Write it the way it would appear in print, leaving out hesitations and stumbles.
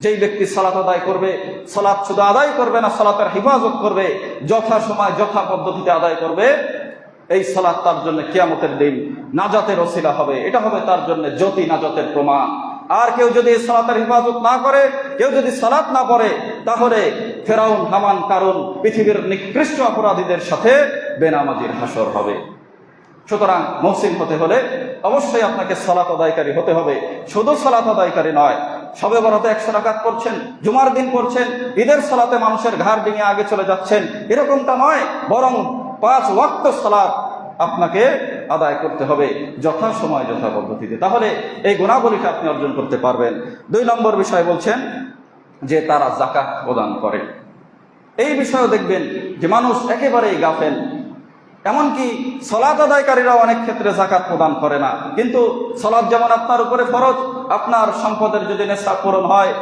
যেই ব্যক্তি সালাত আদায় করবে, সালাত শুধু আদায় করবে না, সালাতের হেফাজত করবে, যথা সময় যথা পদ্ধতিতে আদায় করবে, এই সালাত তার জন্য কিয়ামতের দিন নাজাতের ওসিলা হবে। এটা হবে তার জন্য জ্যোতি নাজাতের প্রমাণ। আর কেউ যদি সালাতের হেফাজত না করে, কেউ যদি সালাত না পড়ে, তাহলে ফেরাউন, হামান, কারুন পৃথিবীর নিকৃষ্ট অপরাধীদের সাথে বেনামাজির হাসর হবে। সুতরাং মুহসিন হতে হলে অবশ্যই আপনাকে সালাত আদায়কারী হতে হবে। শুধু সালাত আদায়কারী নয়, শবে বরাতে 100 রাকাত পড়ছেন, জুমার দিন পড়ছেন, ঈদের সালাতে মানুষের ঘাড় ডিঙে আগে চলে যাচ্ছেন, এরকমটা নয়, বরং 5 ওয়াক্ত সালাত আপনাকে আদায় করতে হবে যথা সময় যথা পদ্ধতিতে। তাহলে এই গুণাবলীটা আপনি অর্জন করতে পারবেন। 2 নম্বর বিষয় বলছেন যে তারা যাকাত প্রদান করে। এই বিষয়েও দেখবেন যে মানুষ একেবারেই গাফেল। এমনকি সালাত আদায়কারীরাও অনেক ক্ষেত্রে যাকাত প্রদান করে না। কিন্তু সালাত যেমন আপনার উপরে ফরজ, আপনার সম্পদের যদি নেশাব পূরণ হয়,